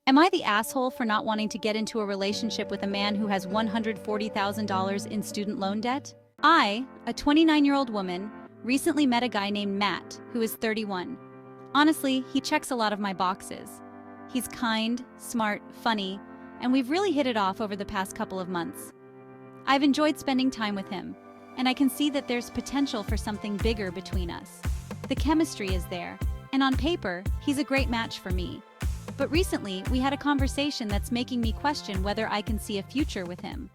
Am I the asshole for not wanting to get into a relationship with a man who has $140,000 in student loan debt? I, a 29-year-old woman, recently met a guy named Matt, who is 31. Honestly, he checks a lot of my boxes. He's kind, smart, funny, and we've really hit it off over the past couple of months. I've enjoyed spending time with him, and I can see that there's potential for something bigger between us. The chemistry is there, and on paper, he's a great match for me. But recently, we had a conversation that's making me question whether I can see a future with him.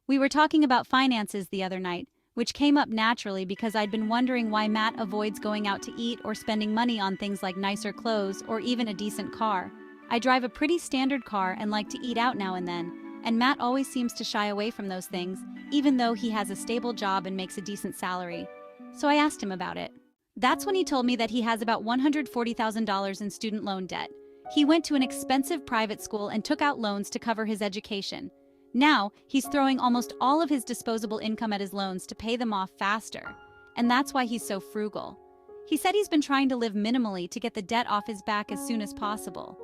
We were talking about finances the other night, which came up naturally because I'd been wondering why Matt avoids going out to eat or spending money on things like nicer clothes or even a decent car. I drive a pretty standard car and like to eat out now and then, and Matt always seems to shy away from those things, even though he has a stable job and makes a decent salary. So I asked him about it. That's when he told me that he has about $140,000 in student loan debt. He went to an expensive private school and took out loans to cover his education. Now, he's throwing almost all of his disposable income at his loans to pay them off faster. And that's why he's so frugal. He said he's been trying to live minimally to get the debt off his back as soon as possible.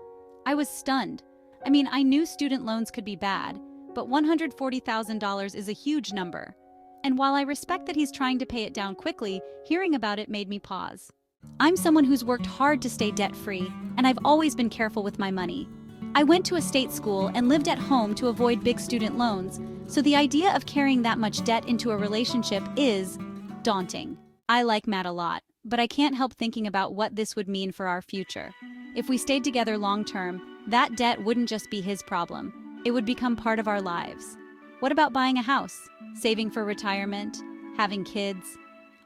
I was stunned. I mean, I knew student loans could be bad, but $140,000 is a huge number. And while I respect that he's trying to pay it down quickly, hearing about it made me pause. I'm someone who's worked hard to stay debt-free, and I've always been careful with my money. I went to a state school and lived at home to avoid big student loans, so the idea of carrying that much debt into a relationship is daunting. I like Matt a lot, but I can't help thinking about what this would mean for our future. If we stayed together long-term, that debt wouldn't just be his problem. It would become part of our lives. What about buying a house, saving for retirement, having kids?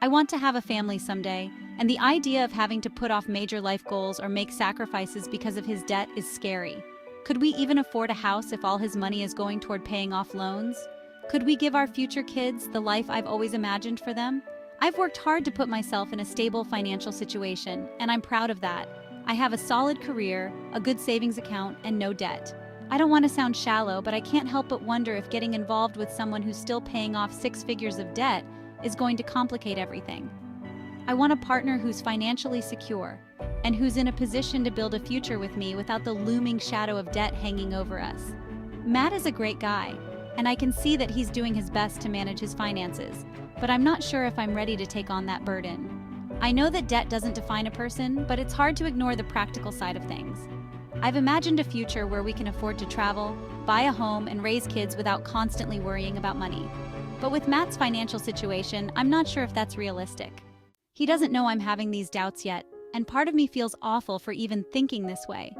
I want to have a family someday, and the idea of having to put off major life goals or make sacrifices because of his debt is scary. Could we even afford a house if all his money is going toward paying off loans? Could we give our future kids the life I've always imagined for them? I've worked hard to put myself in a stable financial situation, and I'm proud of that. I have a solid career, a good savings account, and no debt. I don't want to sound shallow, but I can't help but wonder if getting involved with someone who's still paying off 6 figures of debt is going to complicate everything. I want a partner who's financially secure and who's in a position to build a future with me without the looming shadow of debt hanging over us. Matt is a great guy, and I can see that he's doing his best to manage his finances, but I'm not sure if I'm ready to take on that burden. I know that debt doesn't define a person, but it's hard to ignore the practical side of things. I've imagined a future where we can afford to travel, buy a home, and raise kids without constantly worrying about money. But with Matt's financial situation, I'm not sure if that's realistic. He doesn't know I'm having these doubts yet, and part of me feels awful for even thinking this way.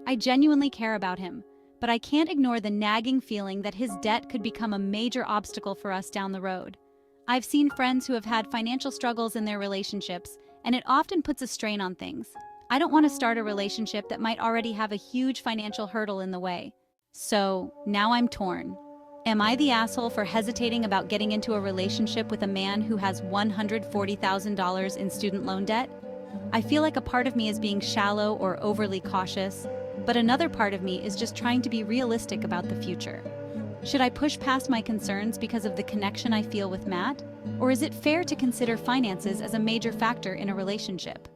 I genuinely care about him, but I can't ignore the nagging feeling that his debt could become a major obstacle for us down the road. I've seen friends who have had financial struggles in their relationships, and it often puts a strain on things. I don't want to start a relationship that might already have a huge financial hurdle in the way. So, now I'm torn. Am I the asshole for hesitating about getting into a relationship with a man who has $140,000 in student loan debt? I feel like a part of me is being shallow or overly cautious, but another part of me is just trying to be realistic about the future. Should I push past my concerns because of the connection I feel with Matt? Or is it fair to consider finances as a major factor in a relationship?